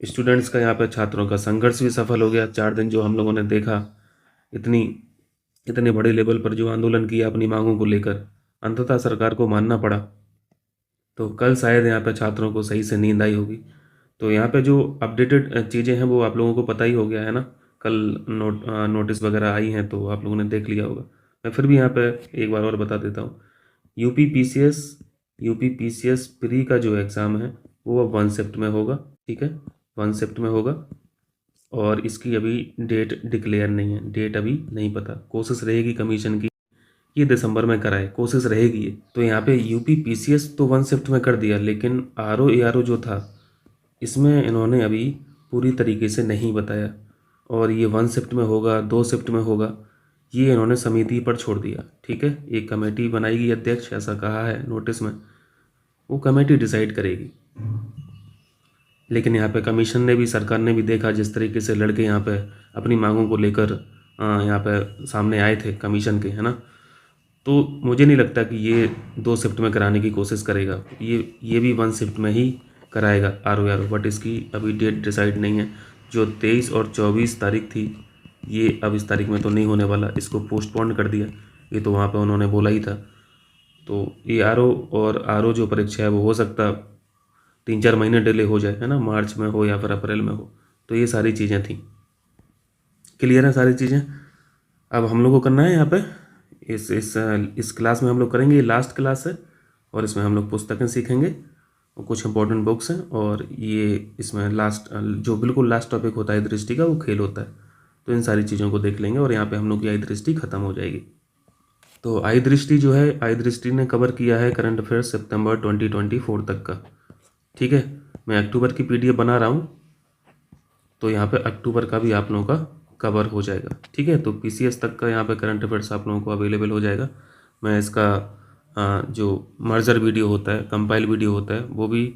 Students का यहाँ पे छात्रों का संघर्ष भी सफल हो गया। 4 दिन जो हम लोगों ने देखा, इतनी इतने बड़े लेवल पर जो आंदोलन किया अपनी मांगों को लेकर, अंततः सरकार को मानना पड़ा। तो कल शायद यहाँ पे छात्रों को सही से नींद आई होगी। तो यहाँ पे जो अपडेटेड चीज़ें हैं वो आप लोगों को पता ही हो गया है ना। कल नोटिस वगैरह आई हैं तो आप लोगों ने देख लिया होगा। मैं फिर भी यहाँ पे एक बार और बता देता हूँ। यूपी पीसीएस प्री का जो एग्ज़ाम है वो अब 1 शिफ्ट में होगा। ठीक है, 1 शिफ्ट में होगा। और इसकी अभी डेट डिक्लेयर नहीं है, डेट अभी नहीं पता। कोशिश रहेगी कमीशन की ये दिसंबर में कराए, कोशिश रहेगी ये। तो यहाँ पे यूपी पीसीएस तो 1 शिफ्ट में कर दिया, लेकिन आरओ एआरओ जो था इसमें इन्होंने अभी पूरी तरीके से नहीं बताया। और ये 1 शिफ्ट में होगा, 2 शिफ्ट में होगा, ये इन्होंने समिति पर छोड़ दिया। ठीक है, एक कमेटी बनाएगी, अध्यक्ष ऐसा कहा है नोटिस में, वो कमेटी डिसाइड करेगी। लेकिन यहाँ पे कमीशन ने भी, सरकार ने भी देखा जिस तरीके से लड़के यहाँ पे अपनी मांगों को लेकर यहाँ पे सामने आए थे कमीशन के, है ना। तो मुझे नहीं लगता कि ये 2 शिफ्ट में कराने की कोशिश करेगा। ये भी 1 शिफ्ट में ही कराएगा आर ओ। बट इसकी अभी डेट डिसाइड नहीं है। जो 23 और 24 तारीख थी, ये अब इस तारीख में तो नहीं होने वाला, इसको पोस्टपोन कर दिया। ये तो वहाँ पे उन्होंने बोला ही था। तो ये आर ओ जो परीक्षा है वो हो सकता 3-4 महीने डिले हो जाए, है ना, मार्च में हो या फिर अप्रैल में हो। तो ये सारी चीज़ें थी। क्लियर है सारी चीज़ें। अब हम लोग को करना है यहाँ पे इस क्लास में हम लोग करेंगे, ये लास्ट क्लास है और इसमें हम लोग पुस्तकें सीखेंगे और कुछ इंपॉर्टेंट बुक्स हैं। और ये इसमें लास्ट जो बिल्कुल लास्ट टॉपिक होता है दृष्टि का, वो खेल होता है। तो इन सारी चीज़ों को देख लेंगे और यहाँ पे हम लोग की आई दृष्टि खत्म हो जाएगी। तो आई दृष्टि जो है, आई दृष्टि ने कवर किया है करंट अफेयर्स सितंबर 2024 तक का। ठीक है, मैं अक्टूबर की पीडीएफ बना रहा हूँ, तो यहाँ पे अक्टूबर का भी आप लोगों का कवर हो जाएगा। ठीक है, तो पीसीएस तक का यहाँ पे करंट अफेयर्स आप लोगों को अवेलेबल हो जाएगा। मैं इसका जो मर्जर वीडियो होता है, कंपाइल वीडियो होता है, वो भी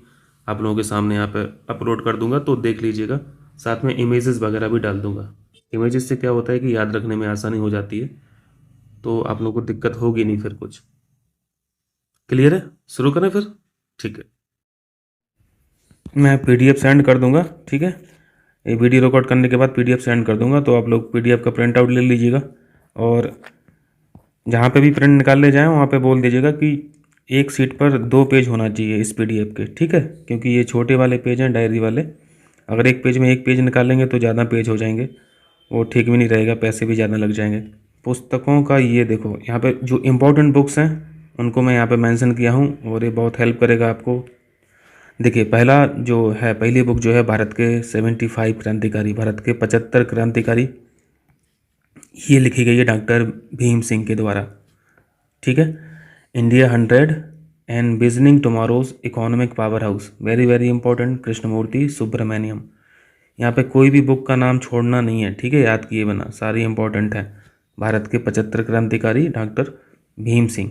आप लोगों के सामने यहाँ पे अपलोड कर दूंगा, तो देख लीजिएगा। साथ में इमेजेस वगैरह भी डाल दूंगा। इमेजेस से क्या होता है कि याद रखने में आसानी हो जाती है, तो आप लोगों को दिक्कत होगी नहीं फिर कुछ। क्लियर है, शुरू करें फिर। ठीक है, मैं पीडीएफ सेंड कर दूंगा। ठीक है, ये वीडियो रिकॉर्ड करने के बाद पीडीएफ सेंड कर दूंगा, तो आप लोग पीडीएफ का प्रिंट आउट ले लीजिएगा। और जहाँ पे भी प्रिंट निकाल ले जाएँ वहाँ पे बोल दीजिएगा कि एक सीट पर 2 पेज होना चाहिए इस पीडीएफ के। ठीक है, क्योंकि ये छोटे वाले पेज हैं डायरी वाले। अगर एक पेज में एक पेज निकालेंगे तो ज़्यादा पेज हो जाएंगे, वो ठीक भी नहीं रहेगा, पैसे भी ज़्यादा लग जाएंगे। पुस्तकों का ये देखो, यहाँ पे जो इम्पोर्टेंट बुक्स हैं उनको मैं यहाँ पे मेंशन किया हूँ और ये बहुत हेल्प करेगा आपको। देखिए, पहली बुक जो है भारत के 75 क्रांतिकारी, भारत के 75 क्रांतिकारी, ये लिखी गई है डॉक्टर भीम सिंह के द्वारा। ठीक है, India 100 and visioning tomorrow's economic powerhouse, very very important, Krishnamurthy Subramanian. यहाँ पे कोई भी बुक का नाम छोड़ना नहीं है। ठीक है, याद किए बना, सारी इंपॉर्टेंट है। भारत के 75 क्रांतिकारी डॉक्टर भीम सिंह।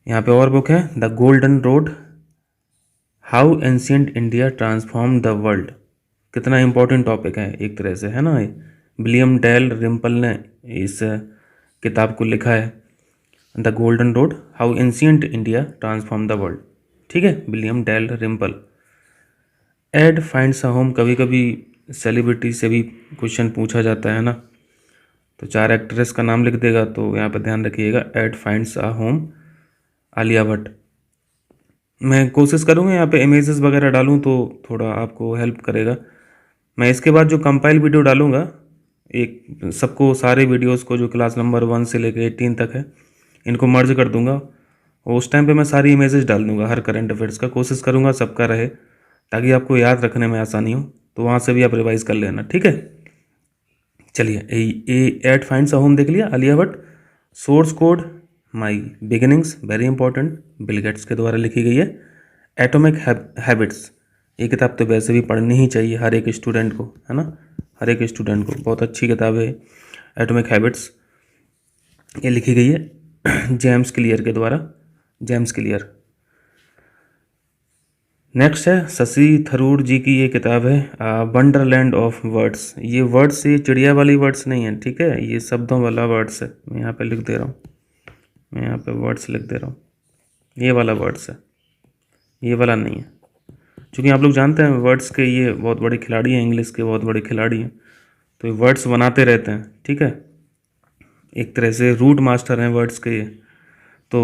यहाँ पे और बुक है, the golden road, how ancient India transform the world. कितना इंपॉर्टेंट टॉपिक है एक तरह से, है ना। विलियम डेल रिम्पल ने इस किताब को लिखा है, the golden road, how ancient India transform the world. ठीक है, William Dalrymple. Ed finds a home, कभी कभी सेलिब्रिटी से भी क्वेश्चन पूछा जाता है ना, तो 4 एक्ट्रेस का नाम लिख देगा, तो यहाँ पर ध्यान रखिएगा, Ed finds a home, Alia Bhatt. मैं कोशिश करूँगा यहाँ पे इमेजेस वगैरह डालूँ तो थोड़ा आपको हेल्प करेगा। मैं इसके बाद जो कंपाइल वीडियो डालूँगा, एक सबको, सारे वीडियोस को जो क्लास नंबर 1 से लेकर 18 तक है, इनको मर्ज कर दूंगा और उस टाइम पे मैं सारी इमेजेस डाल दूंगा हर करंट अफेयर्स का। कोशिश करूँगा सबका रहे, ताकि आपको याद रखने में आसानी हो, तो वहाँ से भी आप रिवाइज कर लेना। ठीक है, चलिए, एट फाइंड्स अ होम देख लिया, आलिया भट्ट। सोर्स कोड माई beginnings, very important, Bill Gates के द्वारा लिखी गई है। एटॉमिक हैबिट्स, ये किताब तो वैसे भी पढ़नी ही चाहिए हर एक स्टूडेंट को, है ना, हर एक स्टूडेंट को, बहुत अच्छी किताब है एटॉमिक हैबिट्स। ये लिखी गई है जेम्स क्लियर के द्वारा, जेम्स क्लियर। नेक्स्ट है शशि थरूर जी की ये किताब है, वंडरलैंड ऑफ वर्ड्स। ये वर्ड्स, ये चिड़िया वाली वर्ड्स नहीं है, ठीक है, ये शब्दों वाला वर्ड्स है। मैं यहाँ पे लिख दे रहा हूँ, मैं यहाँ पे वर्ड्स लिख दे रहा हूँ, ये वाला वर्ड्स है, ये वाला नहीं है। चूँकि आप लोग जानते हैं वर्ड्स के ये बहुत बड़े खिलाड़ी हैं, इंग्लिश के बहुत बड़े खिलाड़ी हैं, तो ये वर्ड्स बनाते रहते हैं, ठीक है, एक तरह से रूट मास्टर हैं वर्ड्स के ये। तो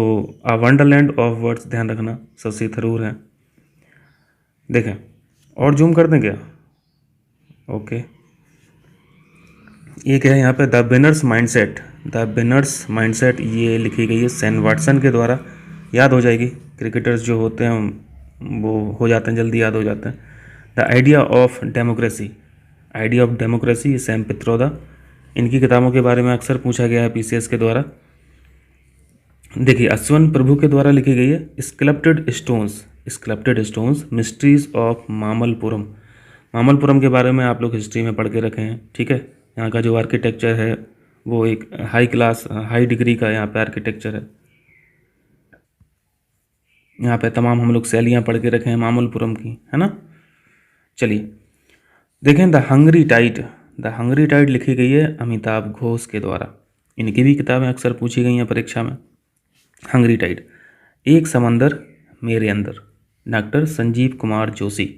आ वंडरलैंड ऑफ वर्ड्स, ध्यान रखना, शशि थरूर हैं। देखें और जूम कर दें क्या? ओके, एक है यहाँ पे द बिनर्स माइंडसेट। द बिनर्स माइंडसेट ये लिखी गई है सैम वाटसन के द्वारा। याद हो जाएगी, क्रिकेटर्स जो होते हैं वो हो जाते हैं, जल्दी याद हो जाते हैं। The idea of democracy, idea of democracy, Sam Pitroda. इनकी किताबों के बारे में अक्सर पूछा गया है पीसीएस के द्वारा। देखिए अश्वन प्रभु के द्वारा लिखी गई है sculpted stones, sculpted stones mysteries of Mamallapuram. Mamallapuram के बारे में आप लोग हिस्ट्री में पढ़ के रखे हैं, ठीक है। यहाँ का जो आर्किटेक्चर है वो एक हाई क्लास, हाई डिग्री का यहाँ पे आर्किटेक्चर है। यहाँ पे तमाम हम लोग शैलियाँ पढ़ के रखे हैं मामल्लपुरम की, है ना। चलिए देखें the hungry tide. The hungry tide लिखी गई है अमिताभ घोष के द्वारा। इनकी भी किताबें अक्सर पूछी गई हैं परीक्षा में। हंग्री टाइड, एक समंदर मेरे अंदर, डॉक्टर संजीव कुमार जोशी।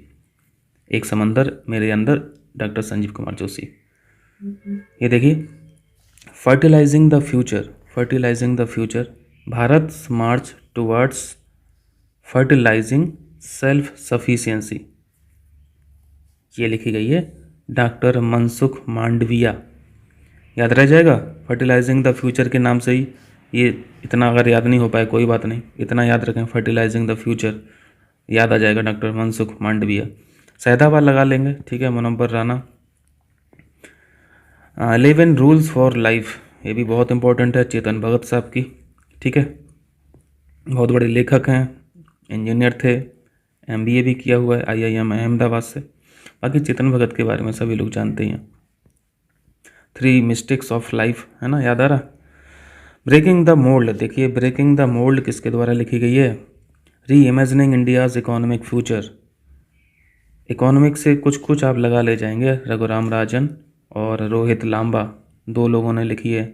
एक समंदर मेरे अंदर, डॉक्टर संजीव कुमार जोशी। ये देखिए fertilising the future, fertilising the future, Bharat March towards fertilising self sufficiency, ये लिखी गई है डॉक्टर मनसुख मांडविया। याद रह जाएगा फर्टिलाइजिंग द फ्यूचर के नाम से ही। ये इतना अगर याद नहीं हो पाए कोई बात नहीं, इतना याद रखें फर्टिलाइजिंग द फ्यूचर, याद आ जाएगा डॉक्टर मनसुख मांडविया। सैदाबाद लगा लेंगे, ठीक है, Munawwar Rana. 11 rules for life, ये भी बहुत इंपॉर्टेंट है, चेतन भगत साहब की, ठीक है। बहुत बड़े लेखक हैं, इंजीनियर थे, एमबीए भी किया हुआ है आईआईएम अहमदाबाद से। बाकी चेतन भगत के बारे में सभी लोग जानते ही हैं। 3 मिस्टेक्स ऑफ लाइफ, है ना, याद आ रहा। ब्रेकिंग द मोल्ड, देखिए ब्रेकिंग द मोल्ड किसके द्वारा लिखी गई है? री imagining India's economic future. Economic से कुछ कुछ आप लगा ले जाएंगे, रघुराम राजन और रोहित लांबा, 2 लोगों ने लिखी है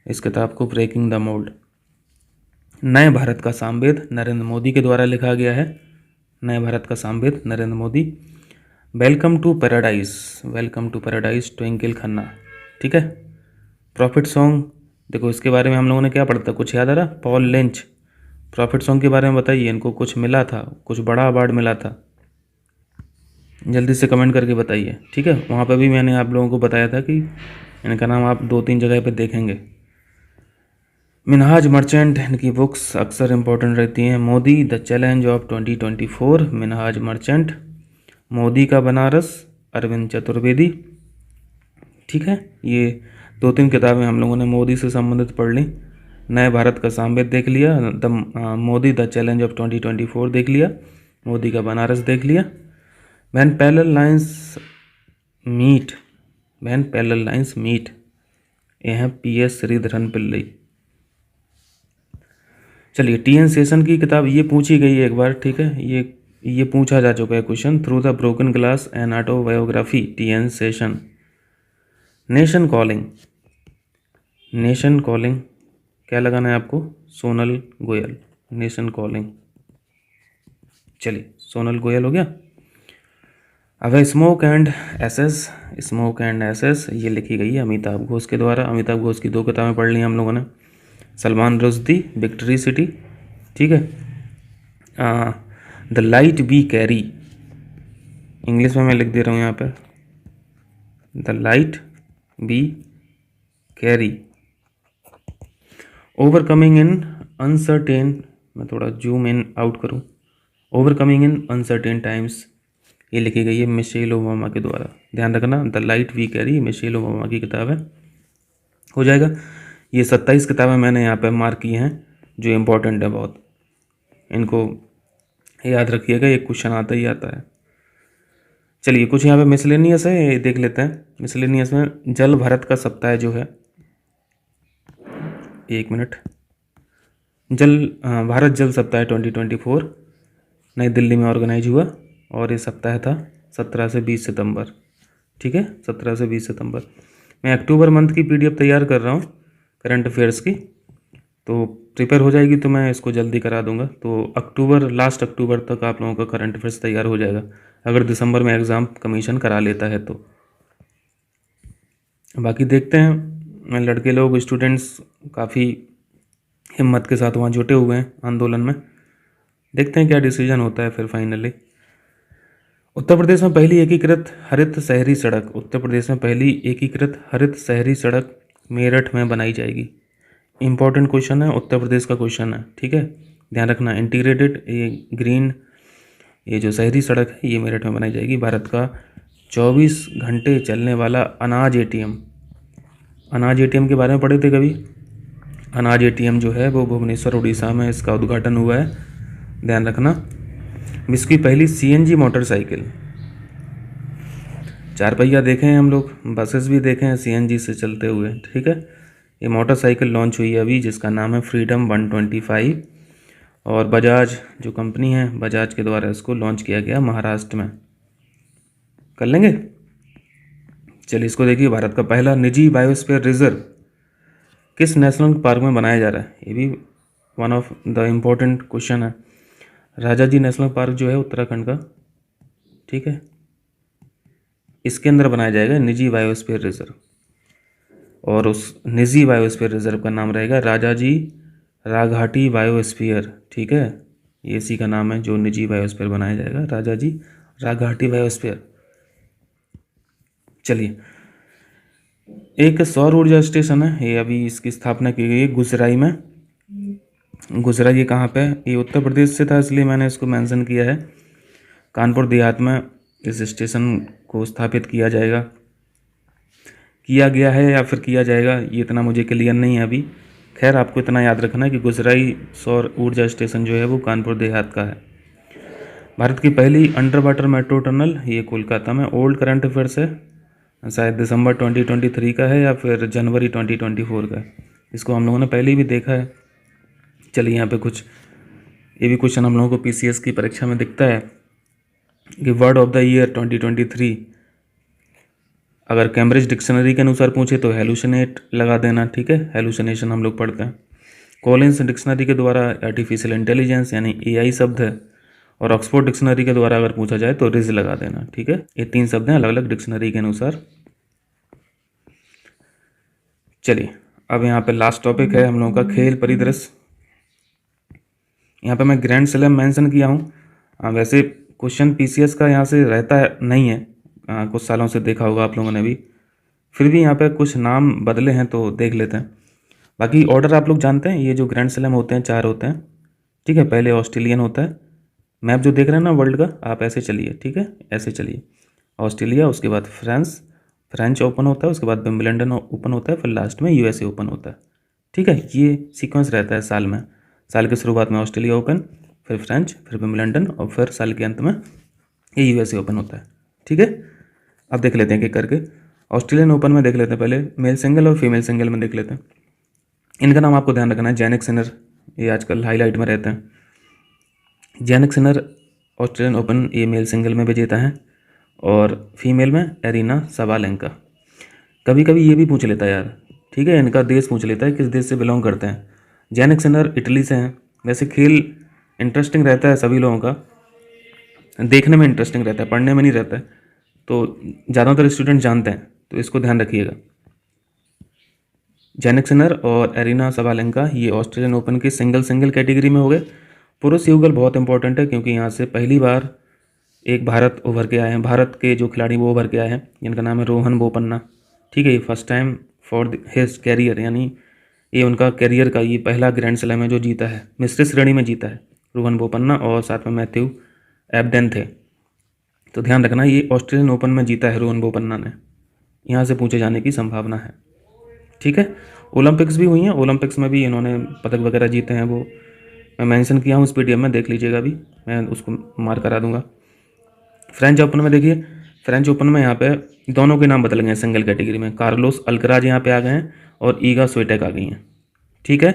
इस किताब को, ब्रेकिंग द मोल्ड। नए भारत का सामवेद नरेंद्र मोदी के द्वारा लिखा गया है, नए भारत का Samved Narendra Modi. Welcome to paradise, welcome to paradise Twinkle Khanna, ठीक है। प्रॉफिट सॉन्ग, देखो इसके बारे में हम लोगों ने क्या पढ़ा था, कुछ याद आ रहा? Paul lynch. प्रॉफिट सॉन्ग के बारे में बताइए, इनको कुछ मिला था, कुछ बड़ा अवार्ड मिला था, जल्दी से कमेंट करके बताइए, ठीक है। वहाँ पर भी मैंने आप लोगों को बताया था कि इनका नाम आप 2-3 जगह पे देखेंगे। मिनहाज मर्चेंट, इनकी बुक्स अक्सर इंपॉर्टेंट रहती हैं। Modi the challenge of 2024, Minhaj merchant. Modi का बनारस, अरविंद चतुर्वेदी, ठीक है। ये 2-3 किताबें हम लोगों ने मोदी से संबंधित पढ़ ली। नए भारत का सामवेद देख लिया, मोदी द चैलेंज ऑफ 2024 देख लिया, मोदी का बनारस देख लिया। When parallel lines meet, when parallel lines meet, ये हैं PS श्रीधरन पिल्लई। चलिए टीएन सेशन की किताब, ये पूछी गई है एक बार, ठीक है, ये पूछा जा चुका है question. Through the broken glass an autobiography, T N Seshan. Nation calling, nation calling क्या लगाना है आपको? Sonal Goyal, nation calling. चलिए सोनल गोयल हो गया। अब smoke and ashes, smoke and ashes, ये लिखी गई है अमिताभ घोष के द्वारा। अमिताभ घोष की 2 किताबें पढ़ ली हम लोगों ने। सलमान रुश्दी, विक्ट्री सिटी, ठीक है। The light we carry, English में मैं लिख दे रहा हूँ यहाँ पर, the light we carry. Overcoming in uncertain, मैं थोड़ा जूम इन आउट करूँ, ओवरकमिंग इन अनसर्टेन टाइम्स, ये लिखी गई है मिशेल ओबामा के द्वारा। ध्यान रखना, the light we carry Michelle Obama की किताब है, हो जाएगा। ये 27 किताबें मैंने यहाँ पे मार्क की हैं जो इम्पोर्टेंट है बहुत, इनको याद रखिएगा, एक क्वेश्चन आता ही आता है। चलिए कुछ यहाँ पे मिसलेनियस है, ये देख लेते हैं। मिसलेनियस में जल भारत का सप्ताह जो है, 1 मिनट, भारत जल सप्ताह 2024 नई दिल्ली में ऑर्गेनाइज हुआ और ये सप्ताह था 17 से 20 सितंबर, ठीक है, 17 से 20 सितंबर। मैं अक्टूबर मंथ की PDF तैयार कर रहा हूँ करंट अफेयर्स की, तो प्रिपेयर हो जाएगी तो मैं इसको जल्दी करा दूंगा। तो अक्टूबर, लास्ट अक्टूबर तक आप लोगों का करंट अफेयर्स तैयार हो जाएगा, अगर दिसंबर में एग्ज़ाम कमीशन करा लेता है तो। बाकी देखते हैं, लड़के लोग, स्टूडेंट्स काफ़ी हिम्मत के साथ वहाँ जुटे हुए हैं आंदोलन में। देखते हैं क्या डिसीजन होता है फिर फाइनली। उत्तर प्रदेश में पहली एकीकृत हरित शहरी सड़क, उत्तर प्रदेश में पहली एकीकृत हरित शहरी सड़क मेरठ में बनाई जाएगी। इंपॉर्टेंट क्वेश्चन है, उत्तर प्रदेश का क्वेश्चन है, ठीक है, ध्यान रखना। इंटीग्रेटेड ये ग्रीन, ये जो शहरी सड़क है ये मेरठ में बनाई जाएगी। भारत का 24 घंटे चलने वाला अनाज एटीएम, अनाज एटीएम के बारे में पढ़े थे कभी? अनाज एटीएम जो है वो भुवनेश्वर उड़ीसा में इसका उद्घाटन हुआ है, ध्यान रखना। विश्व की पहली सीएनजी मोटरसाइकिल, 4 पहिया देखे हैं हम लोग, बसेस भी देखे हैं सीएनजी से चलते हुए, ठीक है। ये मोटरसाइकिल लॉन्च हुई है अभी, जिसका नाम है फ्रीडम 125, और बजाज जो कंपनी है, बजाज के द्वारा इसको लॉन्च किया गया महाराष्ट्र में। कर लेंगे, चलिए इसको देखिए। भारत का पहला निजी बायोस्फीयर रिजर्व किस नेशनल पार्क में बनाया जा रहा है? ये भी one of the important question है। राजाजी नेशनल पार्क जो है उत्तराखंड का, ठीक है, इसके अंदर बनाया जाएगा निजी बायोस्फीयर रिजर्व, और उस निजी बायोस्फीयर रिजर्व का नाम रहेगा राजाजी राघाटी बायोस्फीयर, ठीक है। ये इसी का नाम है जो निजी बायोस्फीयर बनाया जाएगा, राजाजी राघाटी बायोस्फीयर। चलिए, एक सौर ऊर्जा स्टेशन है, ये अभी इसकी स्थापना की गई है गुजराई में। गुजराई ये कहाँ पे है? ये उत्तर प्रदेश से था, इसलिए मैंने इसको मेंशन किया है। कानपुर देहात में इस स्टेशन को स्थापित किया जाएगा, किया गया है या फिर किया जाएगा, ये इतना मुझे क्लियर नहीं है अभी। खैर, आपको इतना याद रखना है कि गुजराई सौर ऊर्जा स्टेशन जो है वो कानपुर देहात का है। भारत की पहली अंडर वाटर मेट्रो टनल, ये कोलकाता में। ओल्ड करंट अफेयर्स है, शायद दिसंबर 2023 का है या फिर जनवरी 2024 का है। इसको हम लोगों ने पहले भी देखा है। चलिए, यहाँ पे कुछ ये भी क्वेश्चन हम लोगों को पीसीएस की परीक्षा में दिखता है कि वर्ड ऑफ द ईयर 2023 अगर कैम्ब्रिज डिक्शनरी के अनुसार पूछे तो हेलुसिनेट लगा देना, ठीक है, हेलुसिनेशन हम लोग पढ़ते हैं। कॉलिंस डिक्शनरी के द्वारा आर्टिफिशियल इंटेलिजेंस यानी एआई शब्द है, और ऑक्सफोर्ड डिक्शनरी के द्वारा अगर पूछा जाए तो रिज लगा देना, ठीक है। ये 3 शब्द हैं अलग अलग डिक्शनरी के अनुसार। चलिए, अब यहाँ पे लास्ट टॉपिक है हम लोगों का खेल परिदृश्य। यहाँ पे मैं ग्रैंड स्लैम मेंशन किया हूँ। वैसे क्वेश्चन पीसीएस का यहाँ से रहता है नहीं है, कुछ सालों से देखा होगा आप लोगों ने भी, फिर भी यहाँ पे कुछ नाम बदले हैं तो देख लेते हैं। बाकी ऑर्डर आप लोग जानते हैं, ये जो ग्रैंड स्लैम होते हैं 4 होते हैं, ठीक है। पहले ऑस्ट्रेलियन होता है, मैप जो देख रहे हैं ना वर्ल्ड का, आप ऐसे चलिए, ठीक है, ऐसे चलिए। ऑस्ट्रेलिया, उसके बाद फ्रेंच ओपन होता है, उसके बाद विंबलडन ओपन होता है, फिर लास्ट में यूएसए ओपन होता है, ठीक है। ये सीक्वेंस रहता है साल में। साल की शुरुआत में ऑस्ट्रेलिया ओपन, फिर फ्रेंच, फिर विंबलडन, और फिर साल के अंत में ये यूएसए ओपन होता है, ठीक है। अब देख लेते हैं कि करके ऑस्ट्रेलियन ओपन में देख लेते हैं, पहले मेल सिंगल और फीमेल सिंगल में देख लेते हैं। इनका नाम आपको ध्यान रखना है, जैनिक सिनर, ये आजकल हाईलाइट में रहते हैं। जैनिक सिनर ऑस्ट्रेलियन ओपन ये मेल सिंगल में विजेता है, और फीमेल में एरिना सबालेंका। कभी कभी ये भी पूछ लेता है यार, ठीक है, इनका देश पूछ लेता है किस देश से बिलोंग करते हैं। जैनिक सिनर इटली से हैं। वैसे खेल इंटरेस्टिंग रहता है सभी लोगों का, देखने में इंटरेस्टिंग रहता है, पढ़ने में नहीं रहता है, तो ज़्यादातर स्टूडेंट जानते हैं, तो इसको ध्यान रखिएगा। जैनिक सिनर और एरिना सबालेंका ये ऑस्ट्रेलियन ओपन की सिंगल कैटेगरी में हो गए। पुरुष युगल बहुत इंपॉर्टेंट है, क्योंकि यहाँ से पहली बार एक भारत उभर के आए हैं, भारत के जो खिलाड़ी वो उभर के आए हैं, जिनका नाम है रोहन बोपन्ना, ठीक है। ये first time for his career, यानी ये उनका कैरियर का ये पहला ग्रैंड स्लैम है जो जीता है, मिश्रित श्रेणी में जीता है रोहन बोपन्ना, और साथ में मैथ्यू एबडेन थे। तो ध्यान रखना, ये ऑस्ट्रेलियन ओपन में जीता है रोहन बोपन्ना ने, यहाँ से पूछे जाने की संभावना है, ठीक है। ओलंपिक्स भी हुई हैं, ओलंपिक्स में भी इन्होंने पदक वगैरह जीते हैं, वो मैं मेंशन किया हूँ इस पीडीएफ में, देख लीजिएगा अभी, मैं उसको मार्क करा दूंगा। फ्रेंच ओपन में देखिए, फ्रेंच ओपन में यहाँ पे दोनों के नाम बदल गए हैं सिंगल कैटेगरी में। कार्लोस अल्कराज यहाँ पे आ गए हैं और ईगा स्विटेक आ गई हैं, ठीक है।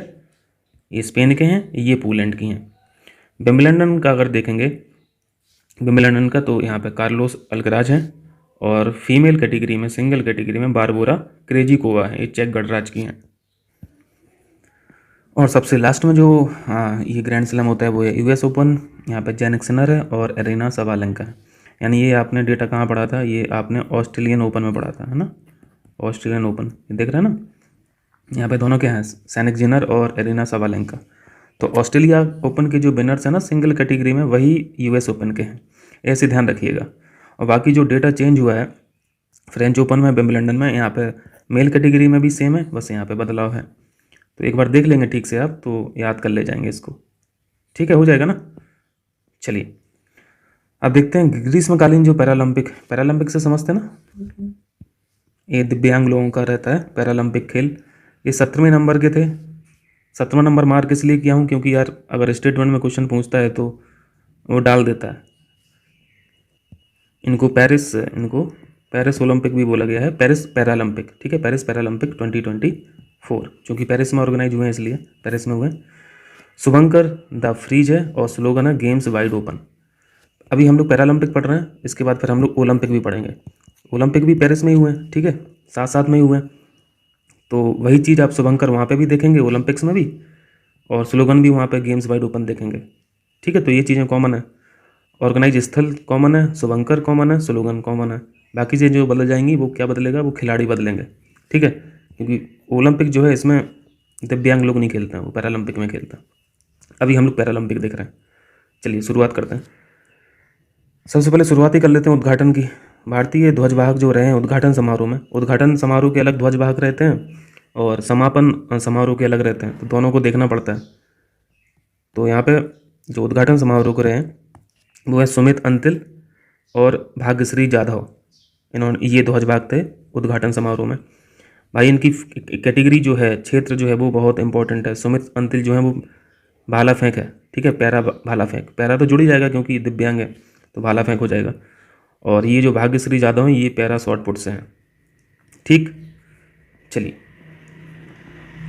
ये स्पेन के हैं, ये पोलैंड की हैं। विंबलडन का अगर देखेंगे, विंबलडन का, तो यहाँ पे कार्लोस अल्कराज हैं, और फीमेल कैटेगरी में सिंगल कैटेगरी में बारबोरा क्रेजिकोवा है, ये चेक गणराज्य की हैं। और सबसे लास्ट में जो ये ग्रैंड स्लैम होता है वो है यूएस ओपन। यहाँ पे जेनिक सिनर है और एरिना सबालेंका है। यानी ये आपने डेटा कहाँ पढ़ा था, ये आपने ऑस्ट्रेलियन ओपन में पढ़ा था, है ना। ऑस्ट्रेलियन ओपन देख रहे हैं ना, यहाँ पे दोनों क्या हैं, सैनिक जिनर और एरिना सबालेंका। तो ऑस्ट्रेलिया ओपन के जो विनर्स हैं ना सिंगल कैटेगरी में, वही यूएस ओपन के हैं, ऐसे ध्यान रखिएगा। और बाकी जो डेटा चेंज हुआ है फ्रेंच ओपन में, विंबलडन में, यहाँ पे मेल कैटेगरी में भी सेम है, बस यहाँ पे बदलाव है। तो एक बार देख लेंगे ठीक से आप, तो याद कर ले जाएंगे इसको। ठीक है, हो जाएगा ना। चलिए अब देखते हैं ग्रीष्मकालीन जो पैरालंपिक से समझते हैं ना, ये दिव्यांग लोगों का रहता है पैरालंपिक खेल। ये 17वें नंबर के थे। 17वां नंबर मार्क इसलिए किया हूँ क्योंकि यार अगर स्टेटमेंट में क्वेश्चन पूछता है तो वो डाल देता है। इनको पेरिस ओलंपिक भी बोला गया है, पेरिस पैरालंपिक। ठीक है, पेरिस पैरालंपिक 2024, क्योंकि पेरिस में ऑर्गेनाइज हुए हैं इसलिए पेरिस में हुए। शुभंकर द फ्रीज है और स्लोगन है गेम्स वाइड ओपन। अभी हम लोग पैरालंपिक पढ़ रहे हैं, इसके बाद फिर हम लोग ओलंपिक भी पढ़ेंगे। ओलंपिक भी पेरिस में ही हुए हैं, ठीक है, साथ साथ में ही हुए हैं। तो वही चीज़ आप शुभंकर वहाँ पे भी देखेंगे ओलंपिक्स में भी, और स्लोगन भी वहाँ पे गेम्स वाइड ओपन देखेंगे। ठीक है, तो ये चीज़ें कॉमन है। ऑर्गेनाइज स्थल कॉमन है, शुभंकर कॉमन है, स्लोगन कॉमन है। बाकी चीज़ें जो बदल जाएंगी वो क्या बदलेगा, वो खिलाड़ी बदलेंगे। ठीक है, क्योंकि ओलंपिक जो है इसमें दिव्यांग लोग नहीं खेलते हैं, वो पैरालंपिक में खेलते हैं। अभी हम लोग पैरालंपिक देख रहे हैं। चलिए शुरुआत करते हैं। सबसे पहले शुरुआत ही कर लेते हैं उद्घाटन की। भारतीय ध्वजवाहक जो रहे हैं उद्घाटन समारोह में, उद्घाटन समारोह के अलग ध्वजवाहक रहते हैं और समापन समारोह के अलग रहते हैं, तो दोनों को देखना पड़ता है। तो यहाँ पे जो उद्घाटन समारोह को रहे हैं वो है सुमित अंतिल और भाग्यश्री जाधव। इन्होंने ये ध्वजवाहक थे उद्घाटन समारोह में। भाई इनकी कैटेगरी जो है, क्षेत्र जो है वो बहुत इंपॉर्टेंट है। सुमित अंतिल जो है वो भाला फेंक है, ठीक है, पैरा भाला फेंक, पैरा तो जुड़ ही जाएगा क्योंकि दिव्यांग है, तो भाला फेंक हो जाएगा। और ये जो भाग्यश्री जाधव हैं ये पैरा शॉर्ट पुट से हैं। ठीक, चलिए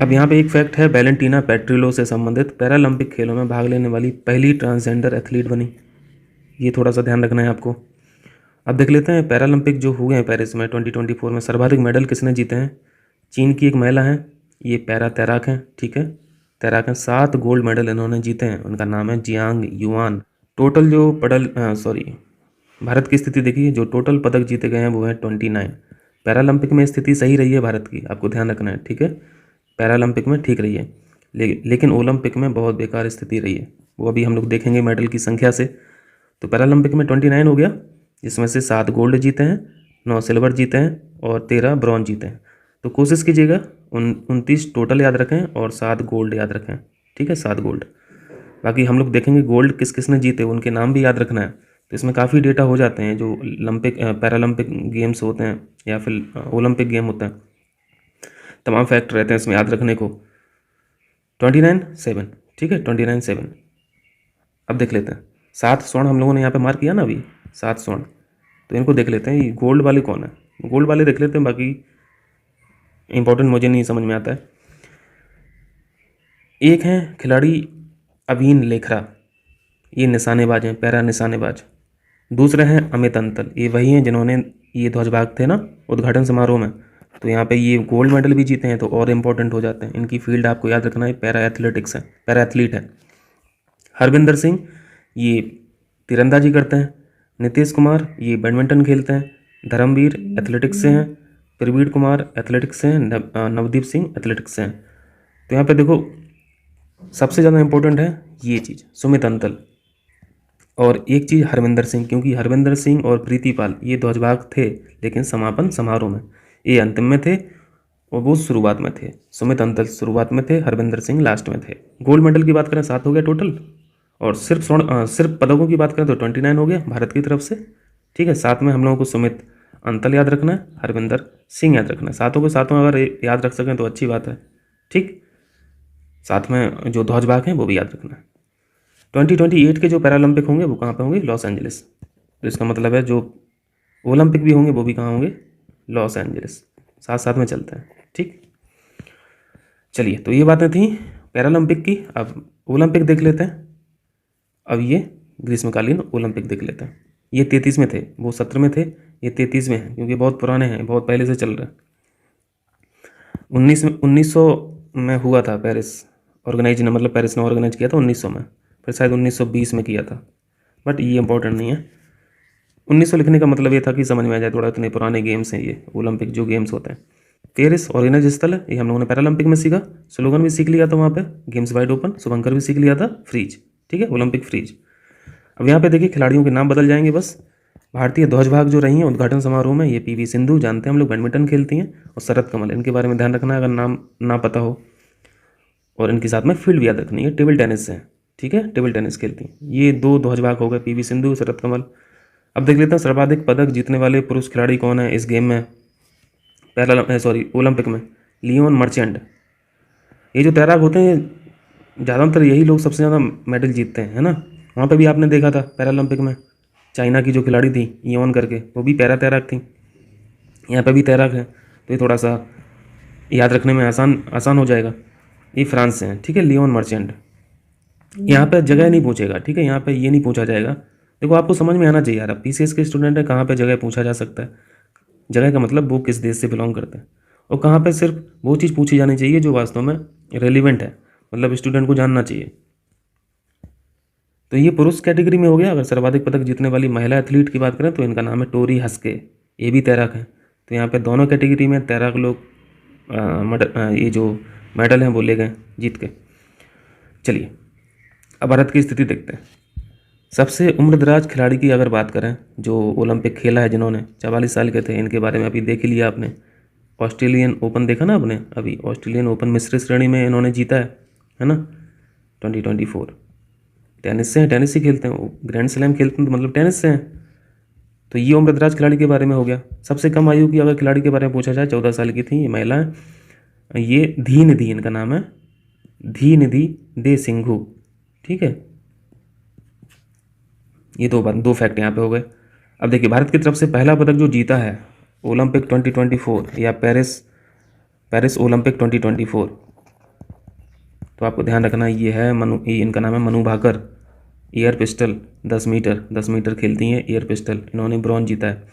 अब यहाँ पे एक फैक्ट है, वैलेंटीना पेट्रिलो से संबंधित पैरालंपिक खेलों में भाग लेने वाली पहली ट्रांसजेंडर एथलीट बनी। ये थोड़ा सा ध्यान रखना है आपको। अब देख लेते हैं पैरालंपिक जो हुए हैं पेरिस में 2024 में सर्वाधिक मेडल किसने जीते हैं। चीन की एक महिला हैं, ये पैरा तैराक हैं, ठीक है, तैराक हैं। 7 गोल्ड मेडल इन्होंने जीते हैं, उनका नाम है जियांग युआन। टोटल जो भारत की स्थिति देखिए, जो टोटल पदक जीते गए हैं वो है 29। पैरालंपिक में स्थिति सही रही है भारत की, आपको ध्यान रखना है, ठीक है, पैरालंपिक में ठीक रही है, लेकिन ओलंपिक में बहुत बेकार स्थिति रही है, वो अभी हम लोग देखेंगे मेडल की संख्या से। तो पैरालंपिक में 29 हो गया, जिसमें से 7 गोल्ड जीते हैं, 9 सिल्वर जीते हैं और 13 ब्रॉन्ज जीते हैं। तो कोशिश कीजिएगा 29 टोटल याद रखें और 7 गोल्ड याद रखें, ठीक है, 7 गोल्ड। बाकी हम लोग देखेंगे गोल्ड किस किस ने जीते, उनके नाम भी याद रखना है। तो इसमें काफ़ी डेटा हो जाते हैं, जो पैरालंपिक गेम्स होते हैं या फिर ओलंपिक गेम होते हैं, तमाम फैक्ट रहते हैं इसमें याद रखने को। 29-7, ठीक है, 29-7। अब देख लेते हैं 7 स्वर्ण हम लोगों ने यहाँ पे मार्क किया ना अभी, 7 स्वर्ण। तो इनको देख लेते हैं, ये गोल्ड वाले कौन है, गोल्ड वाले देख लेते हैं, बाकी इंपॉर्टेंट मुझे नहीं समझ में आता है। एक हैं खिलाड़ी अवीन लेखरा, ये निशानेबाज हैं, पैरा निशानेबाज। दूसरे हैं अमित अंतल, ये वही हैं जिन्होंने ये ध्वजवाहक थे ना उद्घाटन समारोह में, तो यहाँ पे ये गोल्ड मेडल भी जीते हैं, तो और इम्पोर्टेंट हो जाते हैं। इनकी फील्ड आपको याद रखना है, पैरा एथलेटिक्स है, पैरा एथलीट है। हरविंदर सिंह ये तीरंदाजी करते हैं। नीतीश कुमार ये बैडमिंटन खेलते हैं। धर्मवीर एथलेटिक्स से हैं। प्रवीण कुमार एथलेटिक्स से हैं। नवदीप सिंह एथलेटिक्स से हैं। तो यहाँ पे देखो सबसे ज़्यादा इंपॉर्टेंट है ये चीज़, सुमित अंतल, और एक चीज़ हरविंदर सिंह, क्योंकि हरविंदर सिंह और प्रीति पाल ये ध्वजवाहक थे, लेकिन समापन समारोह में ये अंतिम में थे और वो शुरुआत में थे। सुमित अंतल शुरुआत में थे, हरविंदर सिंह लास्ट में थे। गोल्ड मेडल की बात करें 7 हो गया टोटल, और सिर्फ पदकों की बात करें तो 29 हो गया भारत की तरफ से, ठीक है। साथ में हम लोगों को सुमित अंतल याद रखना है, हरविंदर सिंह याद रखना है। सातों के सातों अगर याद रख सकें तो अच्छी बात है, ठीक। साथ में जो ध्वजवाहक हैं वो भी याद रखना है। 2028 के जो पैरालंपिक होंगे वो कहाँ पे होंगे, लॉस एंजलिस। तो इसका मतलब है जो ओलंपिक भी होंगे वो भी कहाँ होंगे, लॉस एंजलिस। साथ साथ में चलते हैं, ठीक। चलिए, तो ये बातें थी पैरालंपिक की। अब ओलंपिक देख लेते हैं। अब ये ग्रीष्मकालीन ओलंपिक देख लेते हैं। ये 33 में थे, वो 17 में थे, ये 33 में हैं, क्योंकि बहुत पुराने हैं, बहुत पहले से चल रहे हैं। 1900 में हुआ था पेरिस, ऑर्गेनाइज ने, मतलब पेरिस ने ऑर्गेनाइज किया था 1900 में, फिर शायद 1920 में किया था, बट ये इंपॉर्टेंट नहीं है। 1900 लिखने का मतलब ये था कि समझ में आ जाए थोड़ा, इतने पुराने गेम्स हैं ये ओलंपिक जो गेम्स होते हैं। पेरिस ऑर्गेनाइज स्थल है, ये हम लोगों ने पैरालंपिक में सीखा, स्लोगन भी सीख लिया था वहाँ पे, गेम्स वाइड ओपन, शुभंकर भी सीख लिया था, फ्रीज, ठीक है, ओलंपिक फ्रीज। अब यहाँ पे देखिए खिलाड़ियों के नाम बदल जाएंगे बस। भारतीय ध्वजभाग जो रही हैं उद्घाटन समारोह में, ये पीवी सिंधु, जानते हैं हम लोग, बैडमिंटन खेलती हैं, और शरत कमल, इनके बारे में ध्यान रखना है अगर नाम ना पता हो। और इनके साथ में फील्ड भी याद रखनी है, टेबल टेनिस से, ठीक है, टेबल टेनिस खेलती हैं। ये 2 ध्वजभाग हो गए, पीवी सिंधु, शरत कमल। अब देख लेते हैं सर्वाधिक पदक जीतने वाले पुरुष खिलाड़ी कौन है इस गेम में, ओलंपिक में। Leon Marchand. ये जो तैराक होते हैं ज़्यादातर यही लोग सबसे ज़्यादा मेडल जीतते हैं, है ना। वहाँ पे भी आपने देखा था पैरालंपिक में, चाइना की जो खिलाड़ी थी योन करके, वो भी पैरा तैराक थी। यहाँ पे भी तैराक है, तो ये थोड़ा सा याद रखने में आसान हो जाएगा। ये फ्रांस से हैं, ठीक है, लियोन मर्चेंट। यहाँ पे जगह नहीं पूछेगा, ठीक है, यहाँ पे ये नहीं पूछा जाएगा। देखो आपको समझ में आना चाहिए यार, आप पीसीएस के स्टूडेंट है, कहाँ पे जगह पूछा जा सकता है। जगह का मतलब वो किस देश से बिलोंग करते हैं, और कहाँ पे सिर्फ वो चीज़ पूछी जानी चाहिए जो वास्तव में रेलिवेंट है, मतलब स्टूडेंट को जानना चाहिए। तो ये पुरुष कैटेगरी में हो गया। अगर सर्वाधिक पदक जीतने वाली महिला एथलीट की बात करें तो इनका नाम है टोरी हस्के, ये भी तैराक हैं। तो यहाँ पे दोनों कैटेगरी में तैराक लोग ये जो मेडल हैं वो ले गए जीत के। चलिए अब भारत की स्थिति देखते हैं। सबसे उम्रदराज खिलाड़ी की अगर बात करें जो ओलंपिक खेला है, जिन्होंने 44 साल के थे, इनके बारे में अभी देख ही लिया आपने। ऑस्ट्रेलियन ओपन देखा ना आपने, अभी ऑस्ट्रेलियन ओपन मिश्र श्रेणी में इन्होंने जीता है ना, 2024। टेनिस से हैं, टेनिस ही खेलते हैं वो, ग्रैंड स्लैम खेलते हैं तो मतलब टेनिस से हैं। तो ये उम्रदराज खिलाड़ी के बारे में हो गया। सबसे कम आयु की अगर खिलाड़ी के बारे में पूछा जाए, 14 साल की थी ये महिला है, ये धी निधि, इनका नाम है धी निधि दे सिंघू, ठीक है। ये दो फैक्ट यहाँ पे हो गए। अब देखिए भारत की तरफ से पहला पदक जो जीता है ओलंपिक 2024 या पेरिस ओलंपिक 2024, तो आपको ध्यान रखना ये है इनका नाम है Manu Bhaker. Air pistol 10 metre खेलती हैं एयर पिस्टल, इन्होंने ब्रॉन्ज जीता है।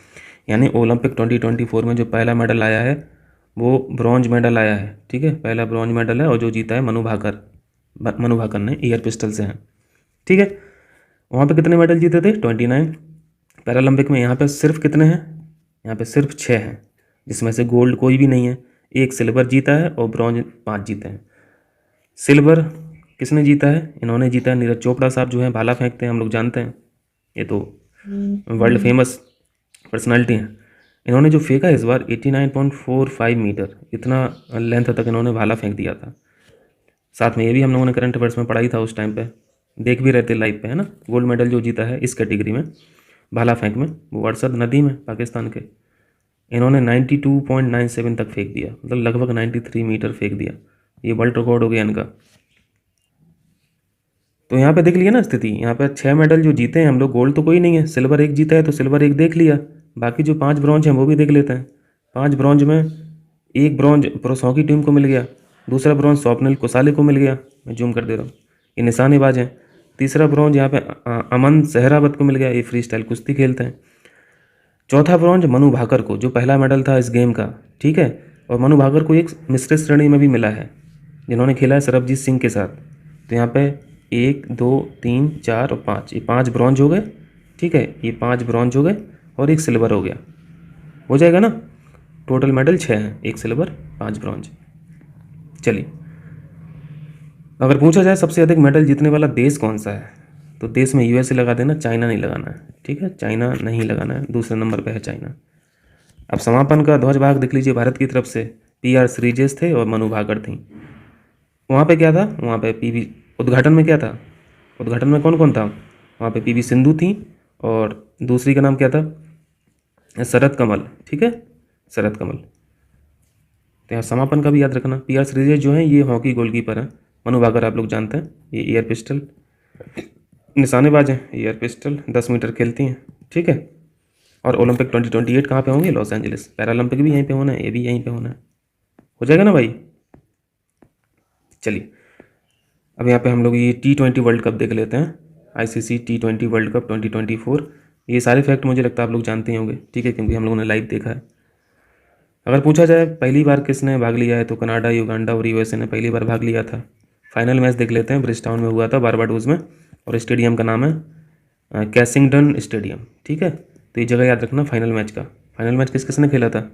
यानी ओलंपिक 2024 में जो पहला मेडल आया है वो ब्रॉन्ज मेडल आया है, ठीक है, पहला ब्रॉन्ज मेडल है, और जो जीता है मनु भाकर ने एयर पिस्टल से हैं, ठीक है। वहाँ पे कितने मेडल जीते थे, 29। पैरालंपिक में यहाँ पे सिर्फ कितने हैं, यहाँ पे सिर्फ 6 हैं, जिसमें से गोल्ड कोई भी नहीं है। 1 सिल्वर जीता है और ब्रॉन्ज 5 जीते हैं। सिल्वर किसने जीता है, इन्होंने जीता है, नीरज चोपड़ा साहब जो हैं भाला फेंकते हैं, हम लोग जानते हैं, ये तो वर्ल्ड फेमस पर्सनालिटी हैं। इन्होंने जो फेंका इस बार 89.45 मीटर, इतना लेंथ तक इन्होंने भाला फेंक दिया था। साथ में ये भी हम लोगों ने करंट अफेयर्स में पढ़ाई था उस टाइम पे, देख भी रहते लाइव पे, है ना। गोल्ड मेडल जो जीता है इस कैटेगरी में भाला फेंक में, वो अरसद नदी में पाकिस्तान के, इन्होंने 92.97 तक फेंक दिया, मतलब लगभग 93 मीटर फेंक दिया। ये वर्ल्ड रिकॉर्ड हो गया इनका। तो यहाँ पे देख लिया ना स्थिति, यहाँ पे 6 मेडल जो जीते हैं हम लोग, गोल्ड तो कोई नहीं है, सिल्वर 1 जीता है तो सिल्वर 1 देख लिया, बाकी जो 5 ब्रॉन्ज हैं वो भी देख लेते हैं। 5 ब्रॉन्ज में 1 ब्रॉन्ज पुरुष हॉकी टीम को मिल गया, दूसरा ब्रॉन्ज स्वप्निल कोसाले को मिल गया, मैं जूम कर दे रहा हूँ, ये निशानेबाज हैं। तीसरा ब्रॉन्ज यहाँ पे अमन सहरावत को मिल गया, ये फ्री स्टाइल कुश्ती खेलते हैं। चौथा ब्रॉन्ज मनु भाकर को, जो पहला मेडल था इस गेम का, ठीक है, और मनु भाकर को एक मिश्रित श्रेणी में भी मिला है, जिन्होंने खेला है सरबजीत सिंह के साथ। तो यहाँ पे 1 2 3 4 और 5, ये 5 ब्रॉन्ज हो गए, ठीक है, ये 5 ब्रॉन्ज हो गए और 1 सिल्वर हो गया, हो जाएगा ना। टोटल मेडल 6 हैं, 1 सिल्वर 5 ब्रॉन्ज। चलिए अगर पूछा जाए सबसे अधिक मेडल जीतने वाला देश कौन सा है, तो देश में यूएसए लगा देना, चाइना नहीं लगाना है, ठीक है, चाइना नहीं लगाना है, दूसरे नंबर पे है चाइना। अब समापन का ध्वज भाग देख लीजिए, भारत की तरफ से PR श्रीजेश थे और मनु भाकर थी। वहाँ पे क्या था, वहाँ पे PV उद्घाटन में क्या था, उद्घाटन में कौन कौन था, वहाँ पे PV सिंधु थी और दूसरी का नाम क्या था, शरत कमल, ठीक है, शरत कमल। तो यहाँ समापन का भी याद रखना। PR श्रीजेश जो है ये हॉकी गोलकीपर है, मनु भाकर आप लोग जानते हैं, ये एयर पिस्टल निशानेबाज हैं, एयर पिस्टल 10 मीटर खेलती हैं, ठीक है। और ओलंपिक 2028 कहाँ पे होंगे, लॉस एंजलिस। पैरालंपिक भी यहीं पे होना है, ये भी यहीं पे होना है, हो जाएगा ना भाई। चलिए अब यहाँ पे हम लोग ये T20 वर्ल्ड कप देख लेते हैं, ICC T20 वर्ल्ड कप 2024। ये सारे फैक्ट मुझे लगता है आप लोग जानते ही होंगे, ठीक है, क्योंकि हम लोगों ने लाइव देखा है। अगर पूछा जाए पहली बार किसने भाग लिया है, तो कनाडा, युगांडा और USA ने पहली बार भाग लिया था। फाइनल मैच देख लेते हैं, ब्रिजटाउन में हुआ था, बारबाडोस में, और स्टेडियम का नाम है कैसिंगटन स्टेडियम। ठीक है, तो ये जगह याद रखना फाइनल मैच का। फाइनल मैच किस किसने खेला था,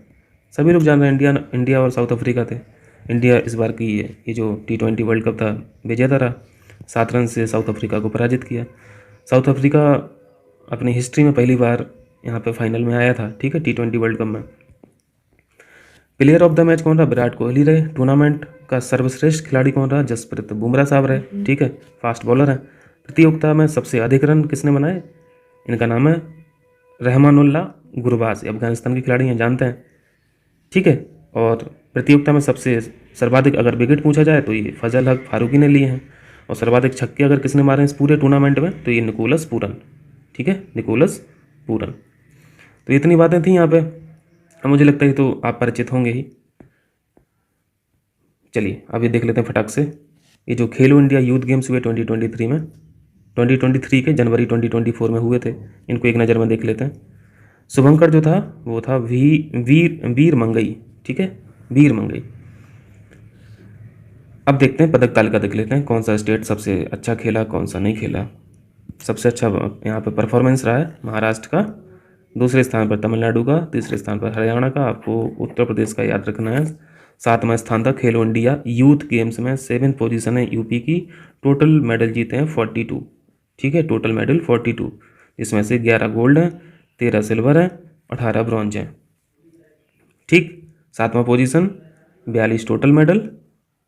सभी लोग जान रहे हैं, इंडिया और साउथ अफ्रीका थे। इंडिया इस बार की ये जो T20 वर्ल्ड कप था विजेता रहा, 7 रन से साउथ अफ्रीका को पराजित किया। साउथ अफ्रीका अपनी हिस्ट्री में पहली बार यहाँ पे फाइनल में आया था। ठीक है, T20 वर्ल्ड कप में। प्लेयर ऑफ द मैच कौन रहा, विराट कोहली रहे। टूर्नामेंट का सर्वश्रेष्ठ खिलाड़ी कौन रहा, जसप्रीत बुमराह साहब रहे। ठीक है, फास्ट बॉलर हैं। प्रतियोगिता में सबसे अधिक रन किसने बनाए, इनका नाम है रहमानुल्लाह गुरबाज, अफगानिस्तान के खिलाड़ी हैं, जानते हैं। ठीक है, और प्रतियोगिता में सबसे सर्वाधिक अगर विकेट पूछा जाए तो ये फजल हक फारूकी ने लिए हैं, और सर्वाधिक छक्के अगर किसने मारे हैं इस पूरे टूर्नामेंट में तो ये निकोलस पूरन। ठीक है, निकोलस पूरन। तो इतनी बातें थी यहाँ पे, अब मुझे लगता है तो आप परिचित होंगे ही। चलिए अब ये देख लेते हैं फटाक से, ये जो खेलो इंडिया यूथ गेम्स हुए 2023 में, 2023 के जनवरी 2024 में हुए थे, इनको एक नज़र में देख लेते हैं। शुभंकर जो था वो था वीर मंगई। ठीक है, वीर मंगई। अब देखते हैं पदक तालिका देख लेते हैं, कौन सा स्टेट सबसे अच्छा खेला, कौन सा नहीं खेला। सबसे अच्छा यहाँ पे परफॉर्मेंस रहा है महाराष्ट्र का, दूसरे स्थान पर तमिलनाडु का, तीसरे स्थान पर हरियाणा का, आपको उत्तर प्रदेश का याद रखना है। 7वां स्थान था खेलो इंडिया यूथ गेम्स में, 7th पोजीशन है यूपी की। टोटल मेडल जीते हैं 42। ठीक है, टोटल मेडल 42, जिसमें से 11 गोल्ड हैं, 13 सिल्वर हैं, 18 ब्रॉन्ज हैं। ठीक, 7वां position, 42 total medal,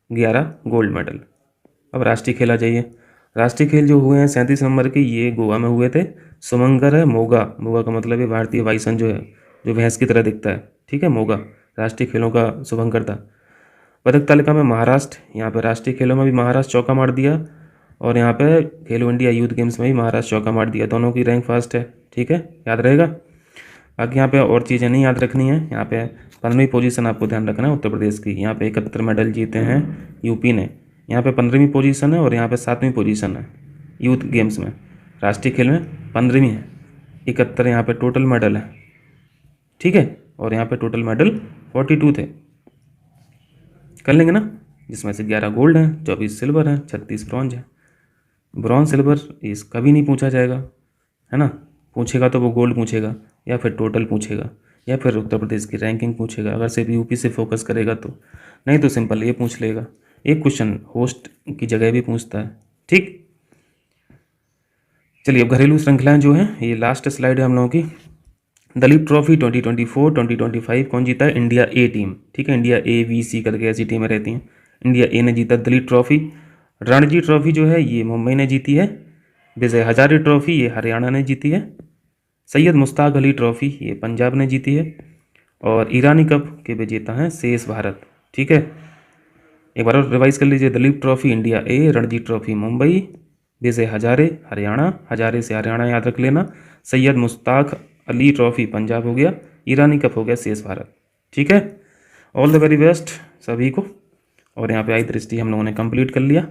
11 gold medal. अब राष्ट्रीय खेल आ जाइए। राष्ट्रीय खेल जो हुए हैं 37 नंबर के, ये गोवा में हुए थे। सुमंगर है मोगा, मोगा का मतलब है भारतीय वायुसेना जो है, जो भैंस की तरह दिखता है। ठीक है, मोगा राष्ट्रीय खेलों का शुभंकर था। पदक तालिका में महाराष्ट्र, यहाँ पे राष्ट्रीय खेलों में भी महाराष्ट्र चौका मार दिया, और यहाँ पे खेलो इंडिया यूथ गेम्स में भी महाराष्ट्र चौका मार दिया। दोनों की रैंक फर्स्ट है। ठीक है, याद रहेगा। बाकी यहाँ पे और चीज़ें नहीं याद रखनी है। यहाँ पे 15वीं पोजीशन आपको ध्यान रखना है उत्तर प्रदेश की। यहाँ पे 71 मेडल जीते हैं यूपी ने। यहाँ पे 15वीं पोजीशन है, और यहाँ पे 7वीं पोजीशन है यूथ गेम्स में। राष्ट्रीय खेल में 15वीं है, 71 यहाँ पे टोटल मेडल है। ठीक है, और यहाँ पे टोटल मेडल 42 थे। कर लेंगे ना, जिसमें से 11 गोल्ड हैं, 24 सिल्वर हैं, 36 ब्रॉन्ज है। ब्रॉन्ज सिल्वर इस कभी नहीं पूछा जाएगा, है ना। पूछेगा तो वो गोल्ड पूछेगा, या फिर टोटल पूछेगा, या फिर उत्तर प्रदेश की रैंकिंग पूछेगा, अगर सिर्फ यूपी से फोकस करेगा तो। नहीं तो सिंपल ये पूछ लेगा। एक क्वेश्चन होस्ट की जगह भी पूछता है। ठीक, चलिए अब घरेलू श्रृंखलाएं जो हैं, ये लास्ट स्लाइड है हम लोगों की। दलीप ट्रॉफी 2024 2025 कौन जीता है, इंडिया ए टीम। ठीक है, इंडिया ए बी सी करके ऐसी टीमें रहती हैं। इंडिया ए ने जीता दलीप ट्रॉफी। रणजी ट्रॉफी जो है ये मुंबई ने जीती है। विजय हजारे ट्रॉफी ये हरियाणा ने जीती है। सैयद मुश्ताक अली ट्रॉफी ये पंजाब ने जीती है। और ईरानी कप के विजेता हैं शेष भारत। ठीक है, एक बार और रिवाइज कर लीजिए। दलीप ट्रॉफी इंडिया ए, रणजी ट्रॉफी मुंबई, विजय हजारे हरियाणा, हजारे से हरियाणा याद रख लेना। सैयद मुश्ताक अली ट्रॉफी पंजाब हो गया, ईरानी कप हो गया शेष भारत। ठीक है, ऑल द वेरी बेस्ट सभी को। और यहाँ पे आई दृष्टि हम लोगों ने कंप्लीट कर लिया।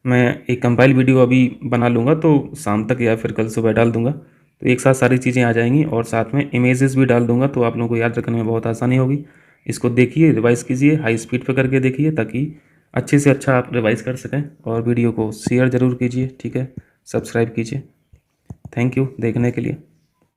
मैं एक कंपाइल वीडियो अभी बना लूँगा, तो शाम तक या फिर कल सुबह डाल दूँगा, तो एक साथ सारी चीज़ें आ जाएंगी, और साथ में इमेजेस भी डाल दूँगा, तो आप लोगों को याद रखने में बहुत आसानी होगी। इसको देखिए, रिवाइज़ कीजिए, हाई स्पीड पर करके देखिए, ताकि अच्छे से अच्छा आप रिवाइज़ कर सकें। और वीडियो को शेयर ज़रूर कीजिए। ठीक है, सब्सक्राइब कीजिए। थैंक यू देखने के लिए।